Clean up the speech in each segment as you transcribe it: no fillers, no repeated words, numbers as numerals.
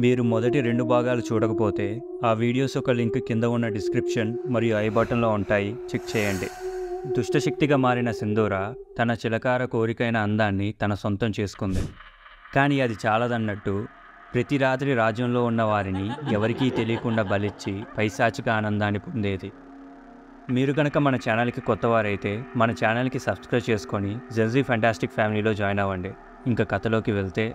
మీరు మొదటి 2 భాగాలు చూడకపోతే ఆ వీడియోస్ యొక్క లింక్ కింద ఉన్న డిస్క్రిప్షన్ మరియు ఐ బటన్లో ఉంటాయి, చెక్ చేయండి. దుష్టశక్తిగా మారిన సింధూర తన చిలకార కోరికైన అందాన్ని తన సొంతం చేసుకుంది. కానీ అది చాలదన్నట్టు ప్రతి రాత్రి రాజ్యంలో ఉన్న వారిని ఎవరికీ తెలియకుండా బలిచ్చి పైశాచిక ఆనందాన్ని పొందేది. మీరు కనుక మన ఛానల్కి కొత్తవారైతే మన ఛానల్కి సబ్స్క్రైబ్ చేసుకొని జెన్జీ ఫ్యాంటాస్టిక్ ఫ్యామిలీలో జాయిన్ అవ్వండి. ఇంకా కథలోకి వెళ్తే,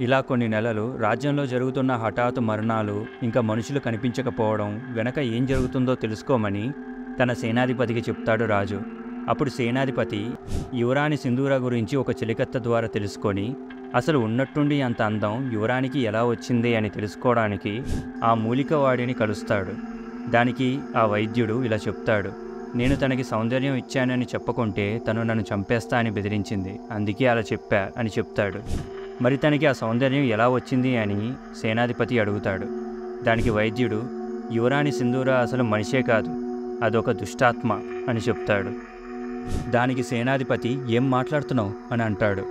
ఇలా కొన్ని నెలలు రాజ్యంలో జరుగుతున్న హఠాత్తు మరణాలు, ఇంకా మనుషులు కనిపించకపోవడం వెనక ఏం జరుగుతుందో తెలుసుకోమని తన సేనాధిపతికి చెప్తాడు రాజు. అప్పుడు సేనాధిపతి యువరాణి సింధూర గురించి ఒక చెలికత్త ద్వారా తెలుసుకొని అసలు ఉన్నట్టుండి అంత అందం యువరానికి ఎలా వచ్చింది అని తెలుసుకోవడానికి ఆ మూలిక వాడిని కలుస్తాడు. దానికి ఆ వైద్యుడు ఇలా చెప్తాడు, నేను తనకి సౌందర్యం ఇచ్చానని చెప్పకుంటే తను నన్ను చంపేస్తా అని బెదిరించింది, అందుకే అలా చెప్పా అని చెప్తాడు. మరి తనకి ఆ సౌందర్యం ఎలా వచ్చింది అని సేనాధిపతి అడుగుతాడు. దానికి వైద్యుడు, యువరాణి సింధూర అసలు మనిషే కాదు, అదొక దుష్టాత్మ అని చెప్తాడు. దానికి సేనాధిపతి ఏం మాట్లాడుతున్నావు అని అంటాడు.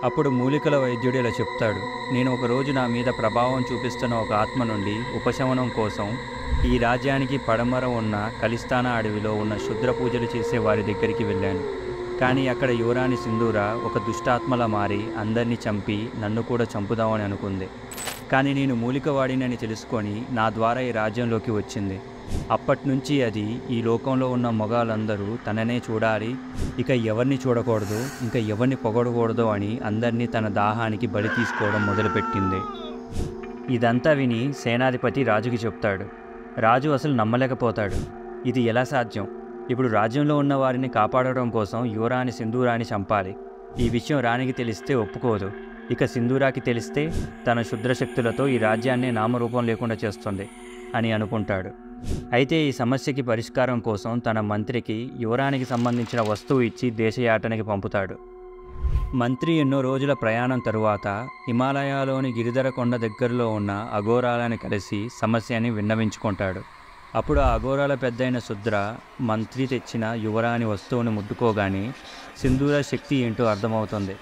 అప్పుడు మూలికల వైద్యుడు ఇలా చెప్తాడు, నేను ఒకరోజు నా మీద ప్రభావం చూపిస్తున్న ఒక ఆత్మ నుండి ఉపశమనం కోసం ఈ రాజ్యానికి పడమర ఉన్న కలిస్తానా అడవిలో ఉన్న శుద్ర పూజలు చేసే వారి దగ్గరికి వెళ్ళాను. కానీ అక్కడ యువరాణి సింధూర ఒక దుష్టాత్మలా మారి అందరినీ చంపి నన్ను కూడా చంపుదామని అనుకుంది. కానీ నేను మూలికవాడినని తెలుసుకొని నా ద్వారా ఈ రాజ్యంలోకి వచ్చింది. అప్పటినుంచి అది ఈ లోకంలో ఉన్న మగాళ్ళందరూ తననే చూడాలి, ఇక ఎవరిని చూడకూడదు, ఇంకా ఎవరిని పొగడకూడదు అని అందరినీ తన దాహానికి బలి తీసుకోవడం మొదలుపెట్టింది. ఇదంతా విని సేనాధిపతి రాజుకి చెప్తాడు. రాజు అసలు నమ్మలేకపోతాడు. ఇది ఎలా సాధ్యం? ఇప్పుడు రాజ్యంలో ఉన్న వారిని కాపాడడం కోసం యువరాణి సింధూరాని చంపాలి. ఈ విషయం రాణికి తెలిస్తే ఒప్పుకోదు. ఇక సింధూరాకి తెలిస్తే తన శుద్రశక్తులతో ఈ రాజ్యాన్ని నామరూపం లేకుండా చేస్తుంది అని అనుకుంటాడు. అయితే ఈ సమస్యకి పరిష్కారం కోసం తన మంత్రికి యువరానికి సంబంధించిన వస్తువు ఇచ్చి దేశయాటనకి పంపుతాడు. మంత్రి ఎన్నో రోజుల ప్రయాణం తరువాత హిమాలయాలోని గిరిధర కొండ దగ్గరలో ఉన్న అఘోరాలని కలిసి సమస్యని విన్నవించుకుంటాడు. అప్పుడు ఆ అఘోరాల పెద్దయిన శుద్ర మంత్రి తెచ్చిన యువరాణి వస్తువుని ముట్టుకోగానే సింధూర శక్తి ఏంటో అర్థమవుతుంది.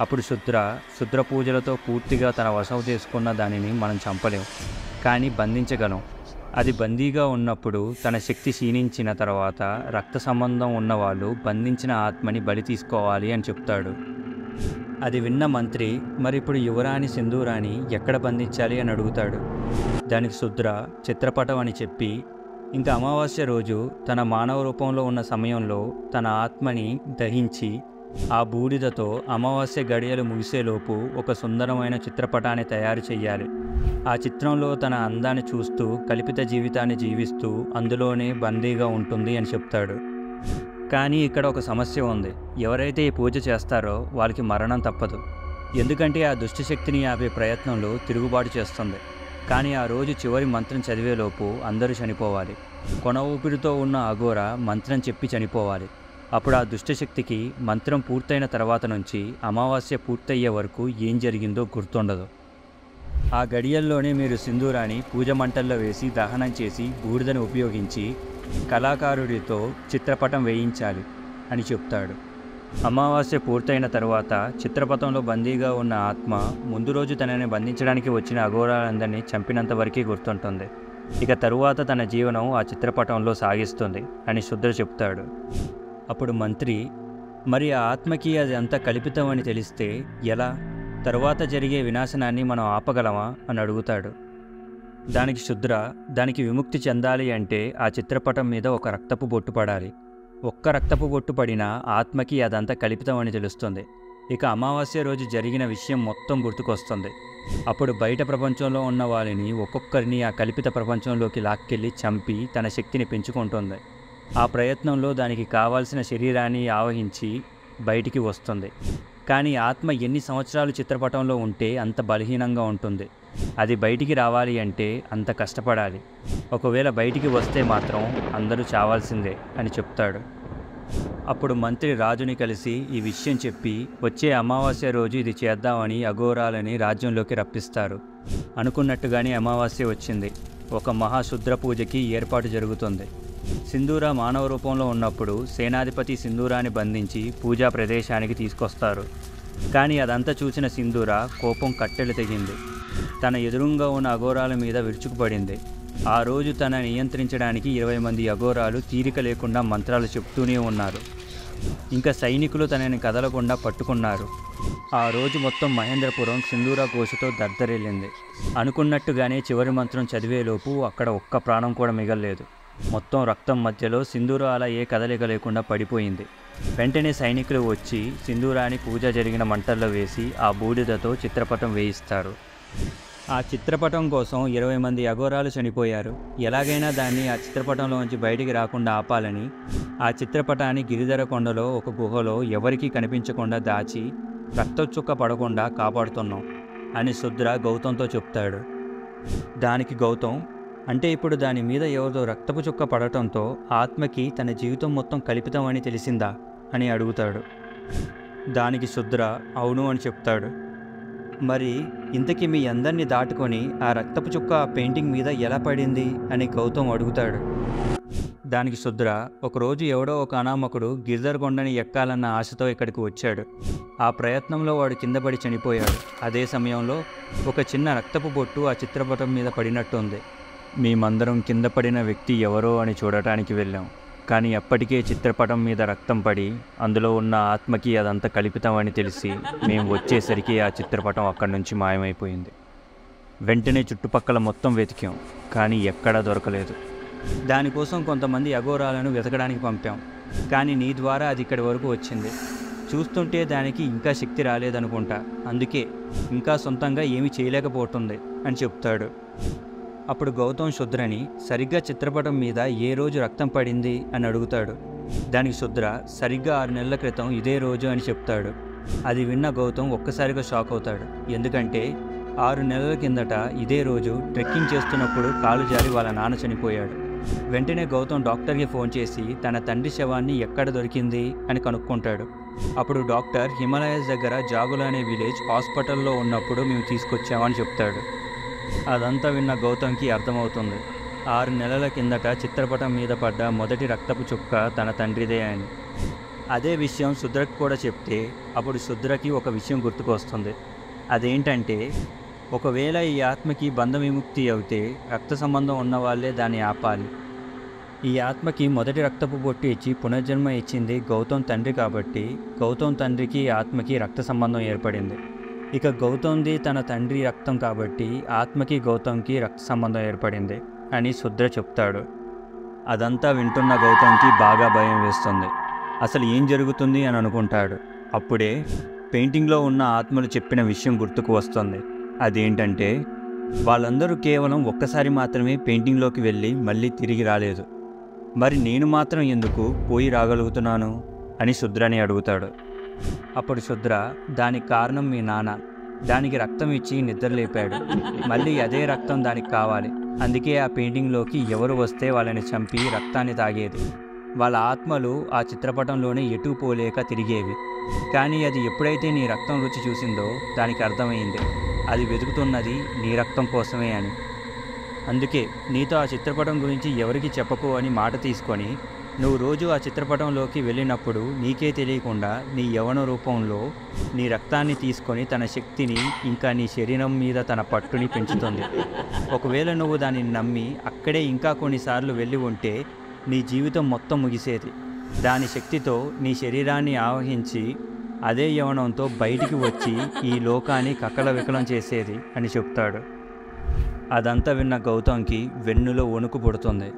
అప్పుడు శుద్ర పూజలతో పూర్తిగా తన వశం చేసుకున్న దానిని మనం చంపలేం, కానీ బంధించగలం. అది బందీగా ఉన్నప్పుడు తన శక్తి క్షీణించిన తర్వాత రక్త సంబంధం ఉన్నవాళ్ళు బంధించిన ఆత్మని బలి తీసుకోవాలి అని చెప్తాడు. అది విన్న మంత్రి మరి ఇప్పుడు యువరాణి సింధూరాని ఎక్కడ బంధించాలి అని అడుగుతాడు. దానికి శుద్ర చిత్రపటం అని చెప్పి, ఇంకా అమావాస్య రోజు తన మానవ రూపంలో ఉన్న సమయంలో తన ఆత్మని దహించి ఆ బూడిదతో అమావాస్య గడియలు ముగిసేలోపు ఒక సుందరమైన చిత్రపటాన్ని తయారు చేయాలి. ఆ చిత్రంలో తన అందాన్ని చూస్తూ కల్పిత జీవితాన్ని జీవిస్తూ అందులోనే బందీగా ఉంటుంది అని చెప్తాడు. కానీ ఇక్కడ ఒక సమస్య ఉంది. ఎవరైతే ఈ పూజ చేస్తారో వాళ్ళకి మరణం తప్పదు. ఎందుకంటే ఆ దుష్టశక్తిని ఆపే ప్రయత్నంలో తిరుగుబాటు చేస్తుంది. కానీ ఆ రోజు చివరి మంత్రం చదివేలోపు అందరూ చనిపోవాలి. కొన ఊపిరితో ఉన్న అఘోర మంత్రం చెప్పి చనిపోవాలి. అప్పుడు ఆ దుష్టశక్తికి మంత్రం పూర్తయిన తర్వాత నుంచి అమావాస్య పూర్తయ్యే వరకు ఏం జరిగిందో గుర్తుండదు. ఆ గడియల్లోనే మీరు సింధూరాన్ని పూజ మంటల్లో వేసి దహనం చేసి బూడిదని ఉపయోగించి కళాకారుడితో చిత్రపటం వేయించాలి అని చెప్తాడు. అమావాస్య పూర్తయిన తర్వాత చిత్రపటంలో బందీగా ఉన్న ఆత్మ ముందు రోజు తనని బంధించడానికి వచ్చిన అఘోరాలందరినీ చంపినంత వరకే గుర్తుంటుంది. ఇక తరువాత తన జీవనం ఆ చిత్రపటంలో సాగిస్తుంది అని శుద్ర చెప్తాడు. అప్పుడు మంత్రి, మరి ఆ ఆత్మకి అది అంతా కల్పితం అని తెలిస్తే ఎలా? తరువాత జరిగే వినాశనాన్ని మనం ఆపగలమా అని అడుగుతాడు. దానికి శుద్ర, దానికి విముక్తి చెందాలి అంటే ఆ చిత్రపటం మీద ఒక రక్తపు బొట్టు పడాలి. ఒక్క రక్తపు బొట్టు పడినా ఆత్మకి అదంతా కల్పితం అని తెలుస్తుంది. ఇక అమావాస్య రోజు జరిగిన విషయం మొత్తం గుర్తుకొస్తుంది. అప్పుడు బయట ప్రపంచంలో ఉన్న వాళ్ళని ఒక్కొక్కరిని ఆ కల్పిత ప్రపంచంలోకి లాక్కెళ్ళి చంపి తన శక్తిని పెంచుకుంటుంది. ఆ ప్రయత్నంలో దానికి కావాల్సిన శరీరాన్ని ఆవహించి బయటికి వస్తుంది. కానీ ఆత్మ ఎన్ని సంవత్సరాలు చిత్రపటంలో ఉంటే అంత బలహీనంగా ఉంటుంది. అది బయటికి రావాలి అంటే అంత కష్టపడాలి. ఒకవేళ బయటికి వస్తే మాత్రం అందరూ చావాల్సిందే అని చెప్తాడు. అప్పుడు మంత్రి రాజుని కలిసి ఈ విషయం చెప్పి వచ్చే అమావాస్య రోజు ఇది చేద్దామని అఘోరాలని రాజ్యంలోకి రప్పిస్తారు. అనుకున్నట్టుగానే అమావాస్య వచ్చింది. ఒక మహాశుద్ర పూజకి ఏర్పాటు జరుగుతుంది. సింధూర మానవ రూపంలో ఉన్నప్పుడు సేనాధిపతి సింధూరాన్ని బంధించి పూజా ప్రదేశానికి తీసుకొస్తారు. కానీ అదంతా చూసిన సింధూర కోపం కట్టెలు తెగింది. తన ఎదురుగా ఉన్న అఘోరాల మీద విరుచుకుపడింది. ఆ రోజు తన నియంత్రించడానికి 20 మంది అఘోరాలు తీరిక లేకుండా మంత్రాలు చెప్తూనే ఉన్నారు. ఇంకా సైనికులు తనని కదలకుండా పట్టుకున్నారు. ఆ రోజు మొత్తం మహేంద్రపురం సింధూర ఘోషతో దద్దరిల్లింది. అనుకున్నట్టుగానే చివరి మంత్రం చదివేలోపు అక్కడ ఒక్క ప్రాణం కూడా మిగల్లేదు. మొత్తం రక్తం మధ్యలో సింధూర అలా ఏ కదలిక లేకుండా పడిపోయింది. వెంటనే సైనికులు వచ్చి సింధూరాన్ని పూజ జరిగిన మంటల్లో వేసి ఆ బూడిదతో చిత్రపటం వేయిస్తారు. ఆ చిత్రపటం కోసం 20 మంది అఘోరాలు చనిపోయారు. ఎలాగైనా దాన్ని ఆ చిత్రపటంలోంచి బయటికి రాకుండా ఆపాలని ఆ చిత్రపటాన్ని గిరిధర కొండలో ఒక గుహలో ఎవరికీ కనిపించకుండా దాచి రక్త చుక్క పడకుండా కాపాడుతున్నాం అని శుద్ర గౌతంతో చెప్తాడు. దానికి గౌతం, అంటే ఇప్పుడు దాని మీద ఎవరిదో రక్తపు చుక్క పడటంతో ఆత్మకి తన జీవితం మొత్తం కల్పితమని తెలిసిందా అని అడుగుతాడు. దానికి శుద్ర అవును అని చెప్తాడు. మరి ఇంతకీ మీ అందరినీ దాటుకొని ఆ రక్తపు చుక్క ఆ పెయింటింగ్ మీద ఎలా పడింది అని గౌతమ్ అడుగుతాడు. దానికి శుద్ర, ఒకరోజు ఎవడో ఒక అనామకుడు గిరిధర కొండని ఎక్కాలన్న ఆశతో ఇక్కడికి వచ్చాడు. ఆ ప్రయత్నంలో వాడు కింద పడి చనిపోయాడు. అదే సమయంలో ఒక చిన్న రక్తపు బొట్టు ఆ చిత్రపటం మీద పడినట్టుంది. మేమందరం కింద పడిన వ్యక్తి ఎవరో అని చూడటానికి వెళ్ళాం. కానీ అప్పటికే చిత్రపటం మీద రక్తం పడి అందులో ఉన్న ఆత్మకి అదంతా కల్పితమని తెలిసి మేము వచ్చేసరికి ఆ చిత్రపటం అక్కడి నుంచి మాయమైపోయింది. వెంటనే చుట్టుపక్కల మొత్తం వెతికాం, కానీ ఎక్కడా దొరకలేదు. దానికోసం కొంతమంది అఘోరాలను వెతకడానికి పంపాం. కానీ నీ ద్వారా అది ఇక్కడి వరకు వచ్చింది. చూస్తుంటే దానికి ఇంకా శక్తి రాలేదనుకుంటా. అందుకే ఇంకా సొంతంగా ఏమీ చేయలేకపోతుంది అని చెప్తాడు. అప్పుడు గౌతమ్ శుద్రని సరిగ్గా చిత్రపటం మీద ఏ రోజు రక్తం పడింది అని అడుగుతాడు. దానికి శుద్ర సరిగ్గా 6 నెలల క్రితం ఇదే రోజు అని చెప్తాడు. అది విన్న గౌతమ్ ఒక్కసారిగా షాక్ అవుతాడు. ఎందుకంటే 6 నెలల కిందట ఇదే రోజు ట్రెక్కింగ్ చేస్తున్నప్పుడు కాలు జారి వాళ్ళ నాన్న చనిపోయాడు. వెంటనే గౌతమ్ డాక్టర్కి ఫోన్ చేసి తన తండ్రి శవాన్ని ఎక్కడ దొరికింది అని కనుక్కుంటాడు. అప్పుడు డాక్టర్ హిమాలయస్ దగ్గర జాగుల అనే విలేజ్ హాస్పిటల్లో ఉన్నప్పుడు మేము తీసుకొచ్చామని చెప్తాడు. అదంతా విన్న గౌతమ్కి అర్థమవుతుంది. 6 నెలల కిందట చిత్రపటం మీద పడ్డ మొదటి రక్తపు చుక్క తన తండ్రిదే అని. అదే విషయం శుద్రకి కూడా చెప్తే అప్పుడు శుద్రకి ఒక విషయం గుర్తుకొస్తుంది. అదేంటంటే, ఒకవేళ ఈ ఆత్మకి బంధ విముక్తి అవుతే రక్త సంబంధం ఉన్నవాళ్లే దాన్ని ఆపాలి. ఈ ఆత్మకి మొదటి రక్తపు బొట్టు ఇచ్చి పునర్జన్మ ఇచ్చింది గౌతమ్ తండ్రి కాబట్టి గౌతమ్ తండ్రికి ఆత్మకి రక్త సంబంధం ఏర్పడింది. ఇక గౌతమ్ది తన తండ్రి రక్తం కాబట్టి ఆత్మకి గౌతమ్కి రక్త సంబంధం ఏర్పడింది అని శుద్ర చెప్తాడు. అదంతా వింటున్న గౌతమ్కి బాగా భయం వేస్తుంది. అసలు ఏం జరుగుతుంది అని అనుకుంటాడు. అప్పుడే పెయింటింగ్లో ఉన్న ఆత్మలు చెప్పిన విషయం గుర్తుకు వస్తుంది. అదేంటంటే, వాళ్ళందరూ కేవలం ఒక్కసారి మాత్రమే పెయింటింగ్లోకి వెళ్ళి మళ్ళీ తిరిగి రాలేదు. మరి నేను మాత్రం ఎందుకు పోయి రాగలుగుతున్నాను అని శుద్రని అడుగుతాడు. అప్పుడు శుద్ర, దానికి కారణం మీ నాన్న. దానికి రక్తం ఇచ్చి నిద్రలేపాడు. మళ్ళీ అదే రక్తం దానికి కావాలి. అందుకే ఆ పెయింటింగ్లోకి ఎవరు వస్తే వాళ్ళని చంపి రక్తాన్ని తాగేది. వాళ్ళ ఆత్మలు ఆ చిత్రపటంలోనే ఎటూ పోలేక తిరిగేవి. కానీ అది ఎప్పుడైతే నీ రక్తం రుచి చూసిందో దానికి అర్థమైంది అది వెతుకుతున్నది నీ రక్తం కోసమే అని. అందుకే నీతో ఆ చిత్రపటం గురించి ఎవరికి చెప్పకు అని మాట తీసుకొని నువ్వు రోజు ఆ చిత్రపటంలోకి వెళ్ళినప్పుడు నీకే తెలియకుండా నీ యవ్వన రూపంలో నీ రక్తాన్ని తీసుకొని తన శక్తిని ఇంకా నీ శరీరం మీద తన పట్టుని పెంచుతుంది. ఒకవేళ నువ్వు దానిని నమ్మి అక్కడే ఇంకా కొన్నిసార్లు వెళ్ళి ఉంటే నీ జీవితం మొత్తం ముగిసేది. దాని శక్తితో నీ శరీరాన్ని ఆవహించి అదే యవ్వనంతో బయటికి వచ్చి ఈ లోకాన్ని కకలవికలం చేసేది అని చెప్తాడు. అదంతా విన్న గౌతమ్కి వెన్నులో వణుకు పుడుతుంది.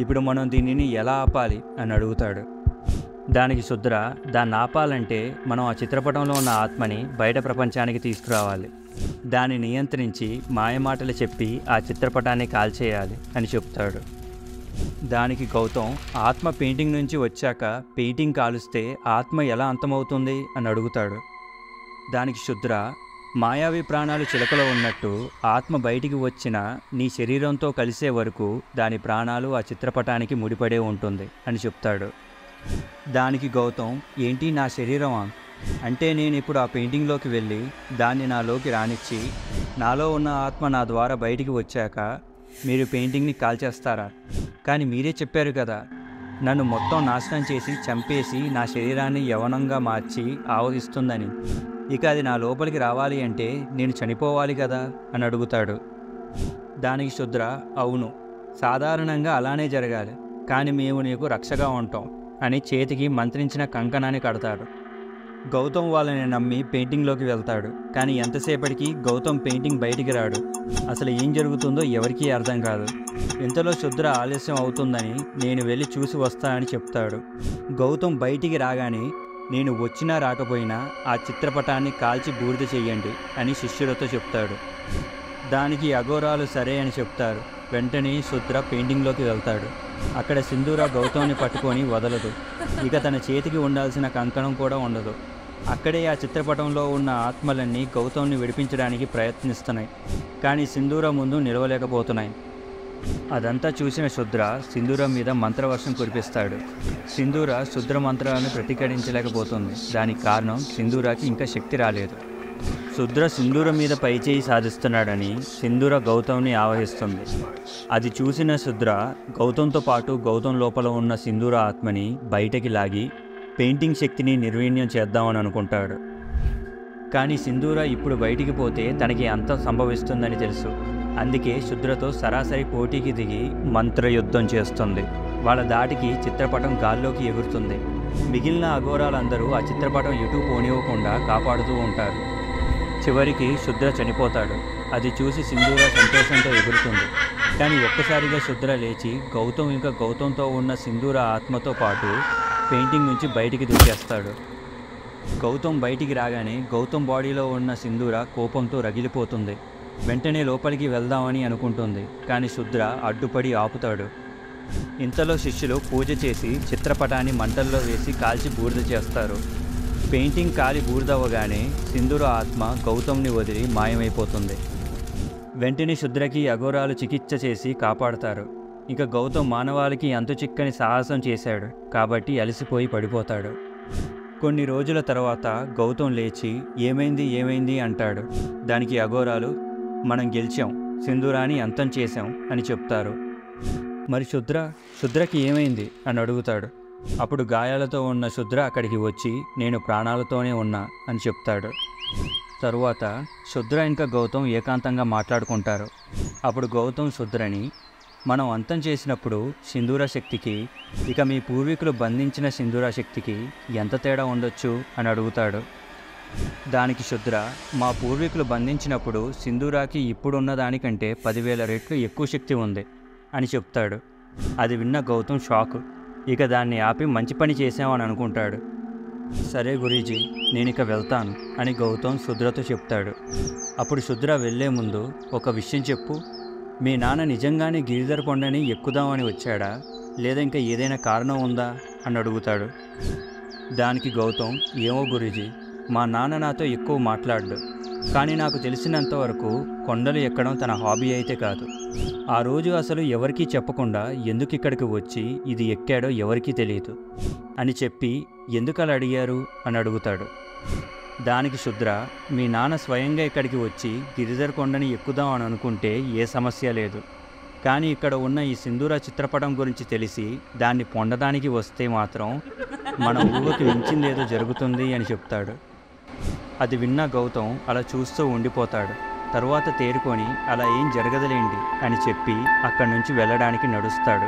ఇప్పుడు మనం దీనిని ఎలా ఆపాలి అని అడుగుతాడు. దానికి శుద్ర, దాన్ని ఆపాలంటే మనం ఆ చిత్రపటంలో ఉన్న ఆత్మని బయట ప్రపంచానికి తీసుకురావాలి. దాన్ని నియంత్రించి మాయమాటలు చెప్పి ఆ చిత్రపటాన్ని కాల్చేయాలి అని చెప్తాడు. దానికి గౌతమ్, ఆత్మ పెయింటింగ్ నుంచి వచ్చాక పెయింటింగ్ కాలుస్తే ఆత్మ ఎలా అంతమవుతుంది అని అడుగుతాడు. దానికి శుద్ర, మాయావి ప్రాణాలు చిలకలో ఉన్నట్టు ఆత్మ బయటికి వచ్చిన నీ శరీరంతో కలిసే వరకు దాని ప్రాణాలు ఆ చిత్రపటానికి ముడిపడే ఉంటుంది అని చెప్తాడు. దానికి గౌతమ్, ఏంటి నా శరీరమా? అంటే నేను ఇప్పుడు ఆ పెయింటింగ్లోకి వెళ్ళి దాన్ని నాలోకి రానిచ్చి నాలో ఉన్న ఆత్మ నా ద్వారా బయటికి వచ్చాక మీరు పెయింటింగ్ని కాల్చేస్తారా? కానీ మీరే చెప్పారు కదా, నన్ను మొత్తం నాశనం చేసి చంపేసి నా శరీరాన్ని యవనంగా మార్చి ఆవహిస్తుందని. ఇక అది నా లోపలికి రావాలి అంటే నేను చనిపోవాలి కదా అని అడుగుతాడు. దానికి శుద్ర, అవును, సాధారణంగా అలానే జరగాలి, కానీ మేము నీకు రక్షగా ఉంటాం అని చేతికి మంత్రించిన కంకణాన్ని కడతాడు. గౌతమ్ వాళ్ళని నమ్మి పెయింటింగ్లోకి వెళ్తాడు. కానీ ఎంతసేపటికి గౌతమ్ పెయింటింగ్ బయటికి రాడు. అసలు ఏం జరుగుతుందో ఎవరికీ అర్థం కాదు. ఇంతలో శుద్ర ఆలస్యం అవుతుందని నేను వెళ్ళి చూసి వస్తానని చెప్తాడు. గౌతమ్ బయటికి రాగానే, నేను వచ్చినా రాకపోయినా ఆ చిత్రపటాన్ని కాల్చి బూడిద చెయ్యండి అని శిష్యులతో చెప్తాడు. దానికి అఘోరాలు సరే అని చెప్తారు. వెంటనే శుద్ర పెయింటింగ్లోకి వెళ్తాడు. అక్కడ సింధూర గౌతమ్ని పట్టుకొని వదలదు. ఇక తన చేతికి ఉండాల్సిన కంకణం కూడా ఉండదు. అక్కడే ఆ చిత్రపటంలో ఉన్న ఆత్మలన్నీ గౌతమ్ని విడిపించడానికి ప్రయత్నిస్తున్నాయి. కానీ సింధూర ముందు నిలవలేకపోతున్నాయి. అదంతా చూసిన శుద్ర సింధూర మీద మంత్రవర్షం కురిపిస్తాడు. సింధూర శుద్ర మంత్రాలను ప్రతిఘటించలేకపోతుంది. దానికి కారణం సింధూరకి ఇంకా శక్తి రాలేదు. శుద్ర సింధూర మీద పైచేయి సాధిస్తున్నాడని సింధూర గౌతమ్ని ఆవహిస్తుంది. అది చూసిన శుద్ర గౌతమ్తో పాటు గౌతమ్ లోపల ఉన్న సింధూర ఆత్మని బయటకి లాగి పెయింటింగ్ శక్తిని నిర్వీణ్యం చేద్దామని అనుకుంటాడు. కానీ సింధూర ఇప్పుడు బయటికి పోతే తనకి అంతం సంభవిస్తుందని తెలుసు. అందుకే శుద్రతో సరాసరి పోటీకి దిగి మంత్రయుద్ధం చేస్తుంది. వాళ్ళ దాటికి చిత్రపటం గాల్లోకి ఎగురుతుంది. మిగిలిన అఘోరాలందరూ ఆ చిత్రపటం ఎటు పోనివ్వకుండా కాపాడుతూ ఉంటారు. చివరికి శుద్ర చనిపోతాడు. అది చూసి సింధూర సంతోషంతో ఎగురుతుంది. కానీ ఒక్కసారిగా శుద్ర లేచి గౌతమ్ ఇంకా గౌతమ్తో ఉన్న సింధూర ఆత్మతో పాటు పెయింటింగ్ నుంచి బయటికి దూకేస్తాడు. గౌతమ్ బయటికి రాగానే గౌతమ్ బాడీలో ఉన్న సింధూర కోపంతో రగిలిపోతుంది. వెంటనే లోపలికి వెళ్దామని అనుకుంటుంది. కానీ శుద్ర అడ్డుపడి ఆపుతాడు. ఇంతలో శిష్యులు పూజ చేసి చిత్రపటాన్ని మంటల్లో వేసి కాల్చి బూడిద చేస్తారు. పెయింటింగ్ కాలి బూడిదవ్వగానే సింధూర ఆత్మ గౌతమ్ని వదిలి మాయమైపోతుంది. వెంటనే శుద్రకి అఘోరాలు చికిత్స చేసి కాపాడతారు. ఇక గౌతమ్ మానవాళికి అంతు చిక్కని సాహసం చేశాడు కాబట్టి అలసిపోయి పడిపోతాడు. కొన్ని రోజుల తర్వాత గౌతమ్ లేచి ఏమైంది అంటాడు. దానికి అఘోరాలు, మనం గెలిచాం, సింధూరాన్ని అంతం చేశాం అని చెప్తారు. మరి శుద్రకి ఏమైంది అని అడుగుతాడు. అప్పుడు గాయాలతో ఉన్న శుద్ర అక్కడికి వచ్చి నేను ప్రాణాలతోనే ఉన్నా అని చెప్తాడు. తరువాత శుద్ర ఇంకా గౌతమ్ ఏకాంతంగా మాట్లాడుకుంటారు. అప్పుడు గౌతమ్ శుద్రని, మనం అంతం చేసినప్పుడు సింధూర శక్తికి ఇక మీ పూర్వీకులు బంధించిన సింధూర శక్తికి ఎంత తేడా ఉండొచ్చు అని అడుగుతాడు. దానికి శుద్ర, మా పూర్వీకులు బంధించినప్పుడు సింధూరాకి ఇప్పుడున్న దానికంటే 10,000 రెట్లు ఎక్కువ శక్తి ఉంది అని చెప్తాడు. అది విన్న గౌతమ్ షాక్. ఇక దాన్ని ఆపి మంచి పని చేసామని అనుకుంటాడు. సరే గురూజీ, నేను ఇక వెళ్తాను అని గౌతమ్ శుద్రతో చెప్తాడు. అప్పుడు శుద్ర వెళ్లే ముందు ఒక విషయం చెప్పు, మీ నాన్న నిజంగానే గిరిధర్ కొండని ఎక్కుదామని వచ్చాడా, లేదా ఇంకా ఏదైనా కారణం ఉందా అని అడుగుతాడు. దానికి గౌతమ్, ఏమో గురూజీ, మా నాన్న నాతో ఎక్కువ మాట్లాడు, కానీ నాకు తెలిసినంతవరకు కొండలు ఎక్కడం తన హాబీ అయితే కాదు. ఆ రోజు అసలు ఎవరికీ చెప్పకుండా ఎందుకు ఇక్కడికి వచ్చి ఇది ఎక్కాడో ఎవరికీ తెలియదు అని చెప్పి ఎందుకు అలా అడిగారు అని అడుగుతాడు. దానికి శుద్ర, మీ నాన్న స్వయంగా ఇక్కడికి వచ్చి గిరిధర్ కొండని ఎక్కుదాం అని అనుకుంటే ఏ సమస్య లేదు, కానీ ఇక్కడ ఉన్న ఈ సింధూర చిత్రపటం గురించి తెలిసి దాన్ని పొందడానికి వస్తే మాత్రం మన ఊహకు మించిందేదో జరుగుతుంది అని చెప్తాడు. అది విన్న గౌతమ్ అలా చూస్తూ ఉండిపోతాడు. తరువాత తేరుకొని అలా ఏం జరగదులేండి అని చెప్పి అక్కడి నుంచి వెళ్ళడానికి నడుస్తాడు.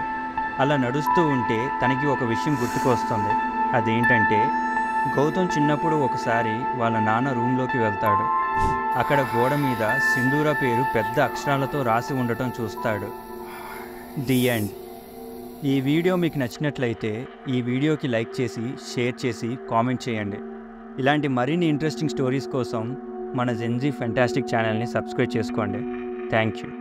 అలా నడుస్తూ ఉంటే తనకి ఒక విషయం గుర్తుకొస్తుంది. అదేంటంటే, గౌతమ్ చిన్నప్పుడు ఒకసారి వాళ్ళ నాన్న రూమ్లోకి వెళ్తాడు. అక్కడ గోడ మీద సింధూర పేరు పెద్ద అక్షరాలతో రాసి ఉండటం చూస్తాడు. The end. ఈ వీడియో మీకు నచ్చినట్లయితే ఈ వీడియోకి లైక్ చేసి, షేర్ చేసి, కామెంట్ చేయండి. ఇలాంటి మరిన్ని ఇంట్రెస్టింగ్ స్టోరీస్ కోసం మన జెన్జీ ఫెంటాస్టిక్ ఛానల్ని సబ్స్క్రైబ్ చేసుకోండి. Thank you.